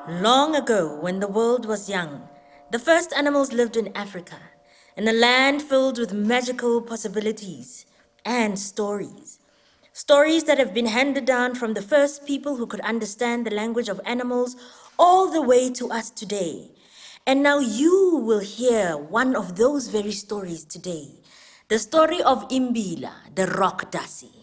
Long ago, when the world was young, the first animals lived in Africa, in a land filled with magical possibilities and stories. Stories that have been handed down from the first people who could understand the language of animals all the way to us today. And now you will hear one of those very stories today, the story of Imbila, the rock dassie.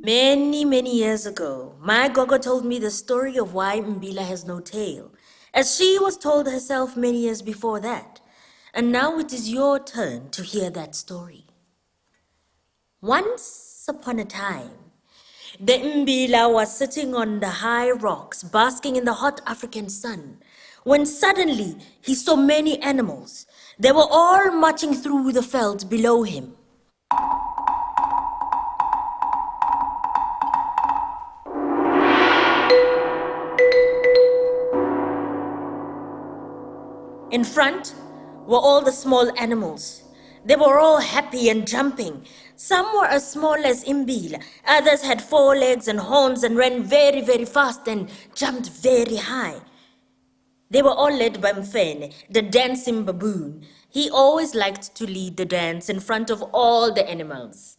Many, many years ago, my gogo told me the story of why Mbila has no tail, as she was told herself many years before that. And now it is your turn to hear that story. Once upon a time, the Mbila was sitting on the high rocks, basking in the hot African sun, when suddenly he saw many animals. They were all marching through the veld below him. In front were all the small animals. They were all happy and jumping. Some were as small as Imbila. Others had 4 legs and horns and ran very, very fast and jumped very high. They were all led by Mfene, the dancing baboon. He always liked to lead the dance in front of all the animals.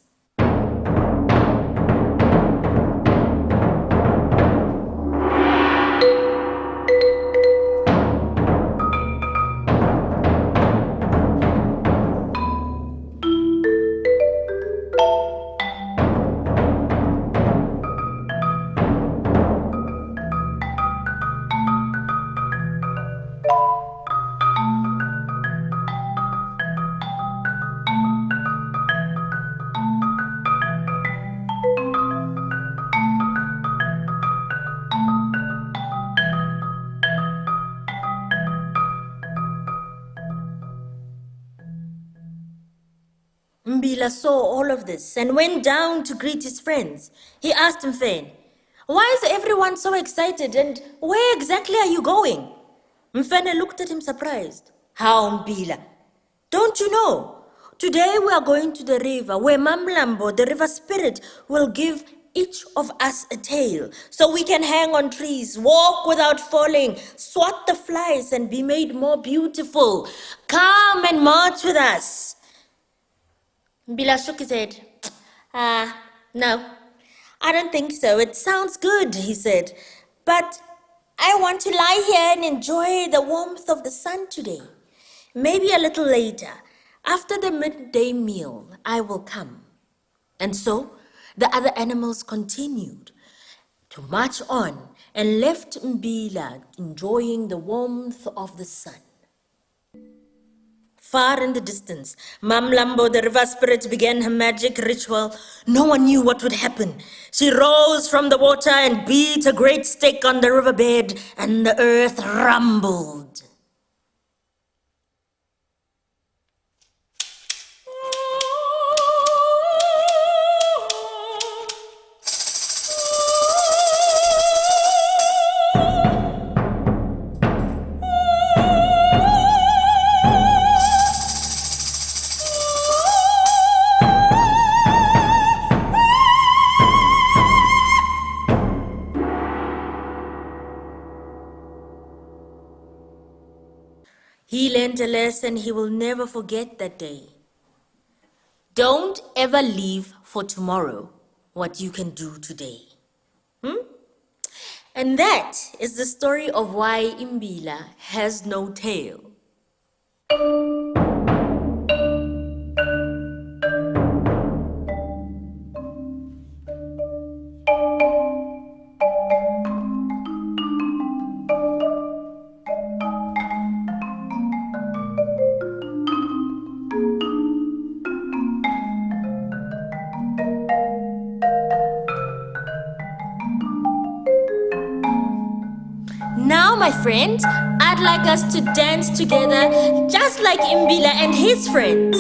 Mbila saw all of this and went down to greet his friends. He asked Mfene, "Why is everyone so excited and where exactly are you going?" Mfene looked at him surprised. "How, Mbila? Don't you know? Today we are going to the river where Mamlambo, the river spirit, will give each of us a tail so we can hang on trees, walk without falling, swat the flies and be made more beautiful. Come and march with us." Bila shook his head. No, I don't think so. It sounds good, he said. But I want to lie here and enjoy the warmth of the sun today. Maybe a little later, after the midday meal, I will come. And so the other animals continued to march on and left Mbila enjoying the warmth of the sun. Far in the distance, Mamlambo, the river spirit, began her magic ritual. No one knew what would happen. She rose from the water and beat a great stick on the riverbed, and the earth rumbled. He learned a lesson he will never forget that day. Don't ever leave for tomorrow what you can do today. And that is the story of why Imbila has no tail. my friend. I'd like us to dance together, just like Imbila and his friends.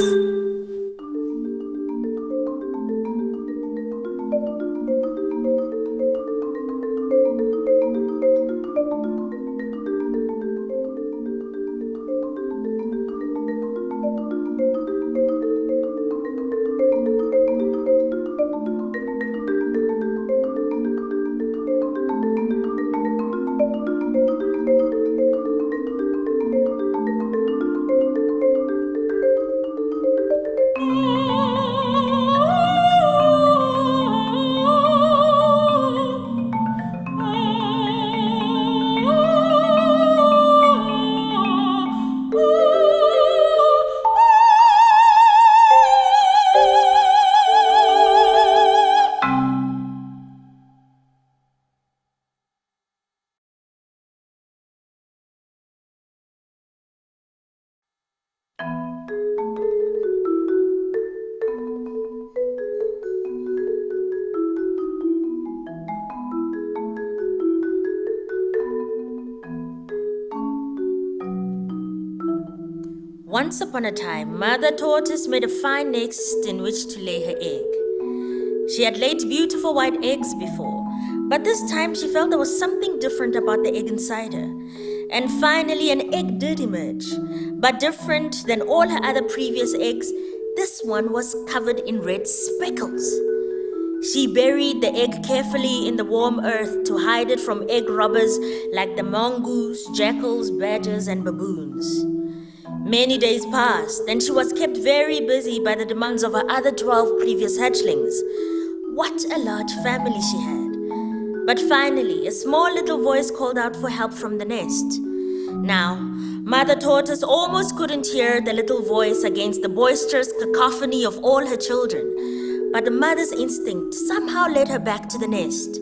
Once upon a time, Mother Tortoise made a fine nest in which to lay her egg. She had laid beautiful white eggs before, but this time she felt there was something different about the egg inside her. And finally, an egg did emerge. But different than all her other previous eggs, this one was covered in red speckles. She buried the egg carefully in the warm earth to hide it from egg robbers like the mongoose, jackals, badgers, and baboons. Many days passed, and she was kept very busy by the demands of her other 12 previous hatchlings. What a large family she had. But finally, a small little voice called out for help from the nest. Now, Mother Tortoise almost couldn't hear the little voice against the boisterous cacophony of all her children, but the mother's instinct somehow led her back to the nest,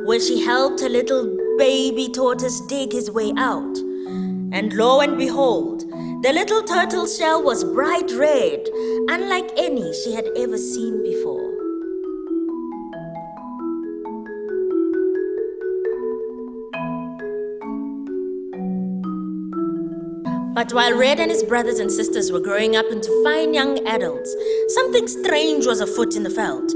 where she helped her little baby tortoise dig his way out. And lo and behold, the little turtle shell was bright red, unlike any she had ever seen before. But while Red and his brothers and sisters were growing up into fine young adults, something strange was afoot in the veld.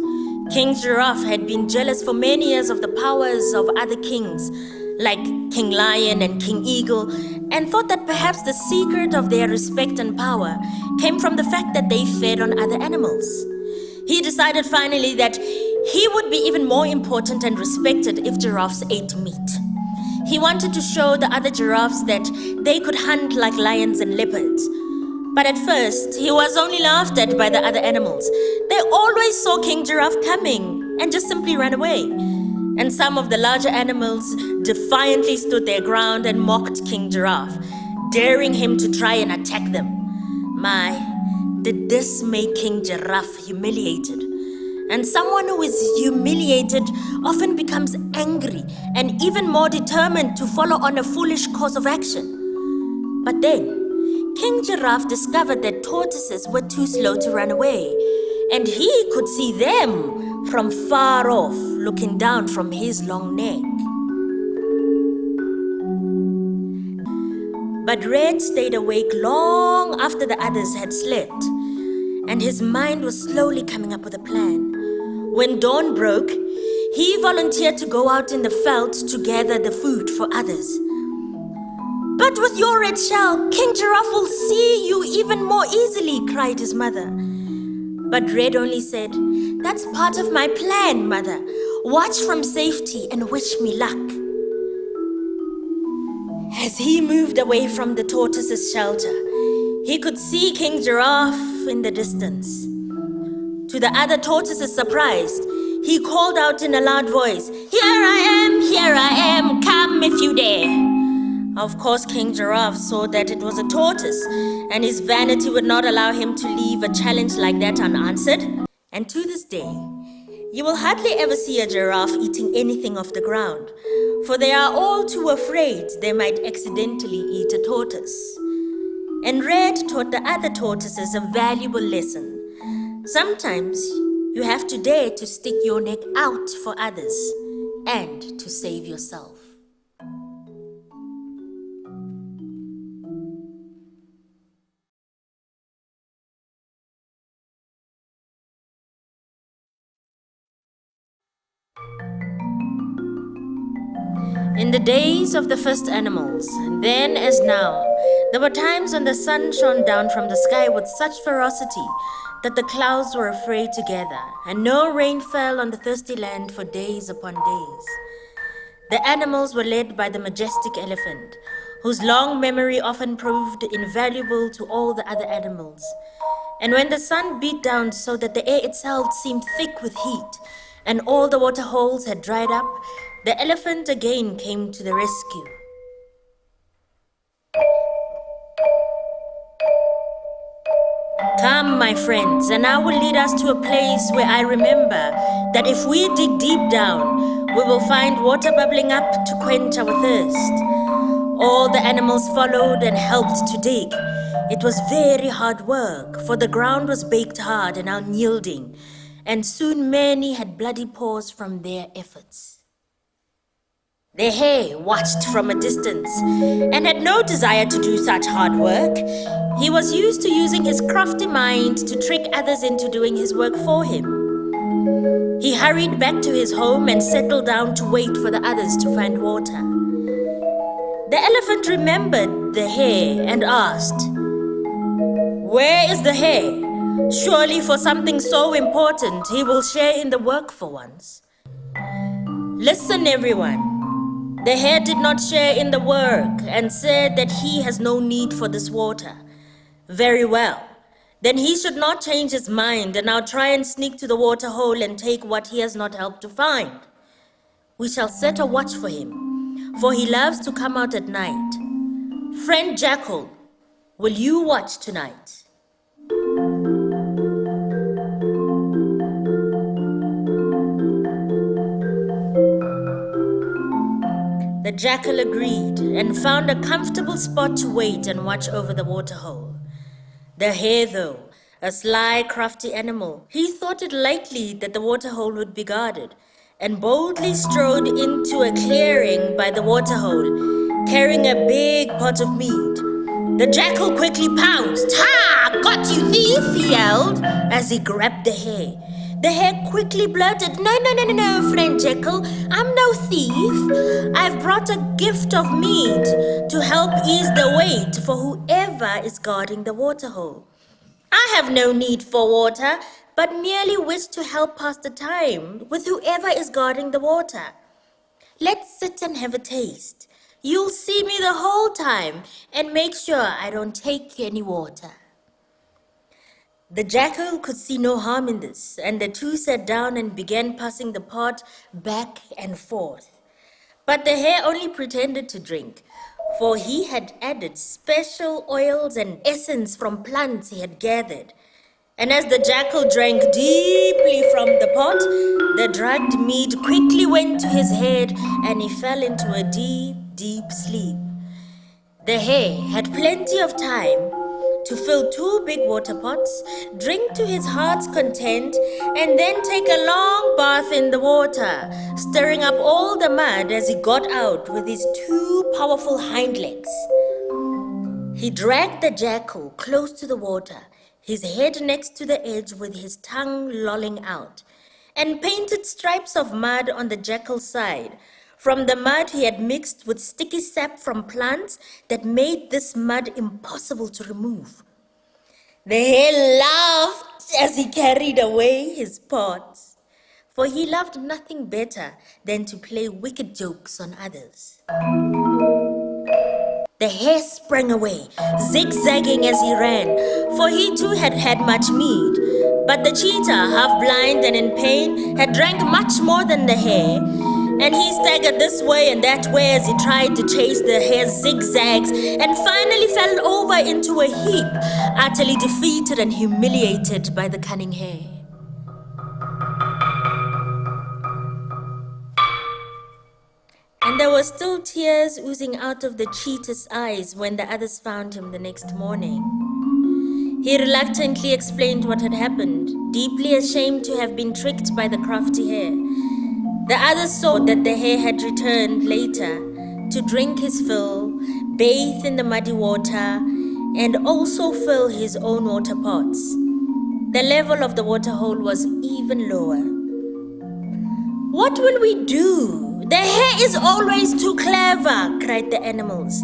King Giraffe had been jealous for many years of the powers of other kings, like King Lion and King Eagle, and thought that perhaps the secret of their respect and power came from the fact that they fed on other animals. He decided finally that he would be even more important and respected if giraffes ate meat. He wanted to show the other giraffes that they could hunt like lions and leopards. But at first, he was only laughed at by the other animals. They always saw King Giraffe coming and just simply ran away. And some of the larger animals defiantly stood their ground and mocked King Giraffe, daring him to try and attack them. My, did this make King Giraffe humiliated? And someone who is humiliated often becomes angry and even more determined to follow on a foolish course of action. But then, King Giraffe discovered that tortoises were too slow to run away, and he could see them from far off, looking down from his long neck. But Red stayed awake long after the others had slept, and his mind was slowly coming up with a plan. When dawn broke, he volunteered to go out in the veld to gather the food for others. "But with your red shell, King Giraffe will see you even more easily," cried his mother. But Red only said, "That's part of my plan, Mother. Watch from safety and wish me luck." As he moved away from the tortoise's shelter, he could see King Giraffe in the distance. To the other tortoises' surprise, he called out in a loud voice, here I am, come if you dare." Of course, King Giraffe saw that it was a tortoise, and his vanity would not allow him to leave a challenge like that unanswered. And to this day, you will hardly ever see a giraffe eating anything off the ground, for they are all too afraid they might accidentally eat a tortoise. And Red taught the other tortoises a valuable lesson. Sometimes you have to dare to stick your neck out for others and to save yourself. In the days of the first animals, then as now, there were times when the sun shone down from the sky with such ferocity that the clouds were afraid to gather, and no rain fell on the thirsty land for days upon days. The animals were led by the majestic elephant, whose long memory often proved invaluable to all the other animals. And when the sun beat down so that the air itself seemed thick with heat, and all the water holes had dried up, the elephant again came to the rescue. Come, my friends, and I will lead us to a place where I remember that if we dig deep down, we will find water bubbling up to quench our thirst. All the animals followed and helped to dig. It was very hard work, for the ground was baked hard and unyielding, and soon many had bloody paws from their efforts. The hare watched from a distance and had no desire to do such hard work. He was used to using his crafty mind to trick others into doing his work for him. He hurried back to his home and settled down to wait for the others to find water. The elephant remembered the hare and asked, "Where is the hare? Surely for something so important, he will share in the work for once." Listen, everyone. The hare did not share in the work and said that he has no need for this water. Very well. Then he should not change his mind and now try and sneak to the water hole and take what he has not helped to find. We shall set a watch for him, for he loves to come out at night. Friend Jackal, will you watch tonight? The jackal agreed and found a comfortable spot to wait and watch over the water hole. The hare, though, a sly, crafty animal, he thought it likely that the water hole would be guarded, and boldly strode into a clearing by the water hole, carrying a big pot of meat. The jackal quickly pounced. "Ha! Got you, thief!" he yelled as he grabbed the hare. The hare quickly blurted, No, friend Jackal, I'm no thief. I've brought a gift of meat to help ease the weight for whoever is guarding the water hole. I have no need for water, but merely wish to help pass the time with whoever is guarding the water. Let's sit and have a taste. You'll see me the whole time and make sure I don't take any water." The jackal could see no harm in this, and the two sat down and began passing the pot back and forth. But the hare only pretended to drink, for he had added special oils and essence from plants he had gathered. And as the jackal drank deeply from the pot, the drugged mead quickly went to his head and he fell into a deep, deep sleep. The hare had plenty of time to fill 2 big water pots, drink to his heart's content, and then take a long bath in the water, stirring up all the mud as he got out with his 2 powerful hind legs. He dragged the jackal close to the water, his head next to the edge with his tongue lolling out, and painted stripes of mud on the jackal's side. From the mud he had mixed with sticky sap from plants that made this mud impossible to remove. The hare laughed as he carried away his pots, for he loved nothing better than to play wicked jokes on others. The hare sprang away, zigzagging as he ran, for he too had had much mead. But the cheetah, half blind and in pain, had drank much more than the hare, and he staggered this way and that way as he tried to chase the hare's zigzags and finally fell over into a heap, utterly defeated and humiliated by the cunning hare. And there were still tears oozing out of the cheetah's eyes when the others found him the next morning. He reluctantly explained what had happened, deeply ashamed to have been tricked by the crafty hare. The others saw that the hare had returned later to drink his fill, bathe in the muddy water, and also fill his own water pots. The level of the water hole was even lower. "What will we do? The hare is always too clever," cried the animals,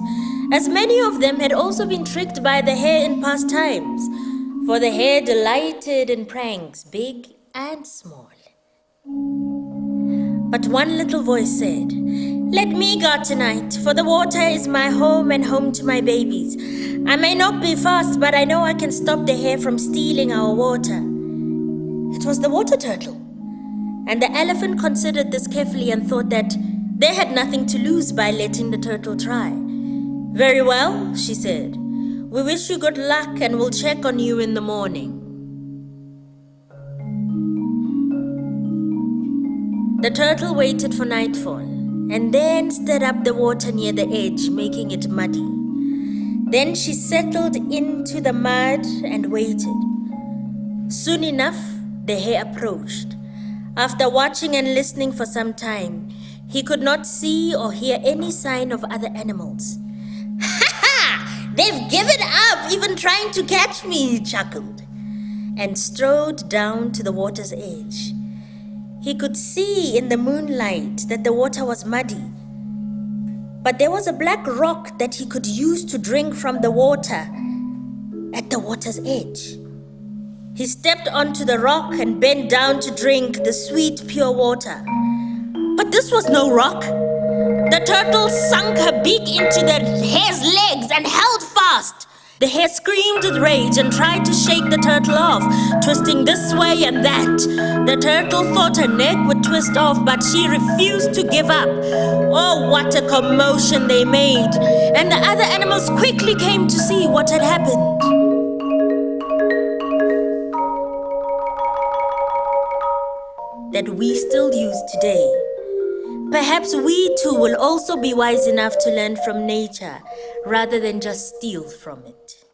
as many of them had also been tricked by the hare in past times, for the hare delighted in pranks, big and small. But one little voice said, "Let me go tonight, for the water is my home and home to my babies. I may not be fast, but I know I can stop the hare from stealing our water." It was the water turtle. And the elephant considered this carefully and thought that they had nothing to lose by letting the turtle try. "Very well," she said. "We wish you good luck and we'll check on you in the morning." The turtle waited for nightfall and then stirred up the water near the edge, making it muddy. Then she settled into the mud and waited. Soon enough, the hare approached. After watching and listening for some time, he could not see or hear any sign of other animals. "Ha ha! They've given up even trying to catch me," he chuckled, and strode down to the water's edge. He could see in the moonlight that the water was muddy, but there was a black rock that he could use to drink from the water at the water's edge. He stepped onto the rock and bent down to drink the sweet, pure water. But this was no rock. The turtle sunk her beak into the hare's legs and held fast. The hare screamed with rage and tried to shake the turtle off, twisting this way and that. The turtle thought her neck would twist off, but she refused to give up. Oh, what a commotion they made! And the other animals quickly came to see what had happened. That we still use today. Perhaps we too will also be wise enough to learn from nature rather than just steal from it.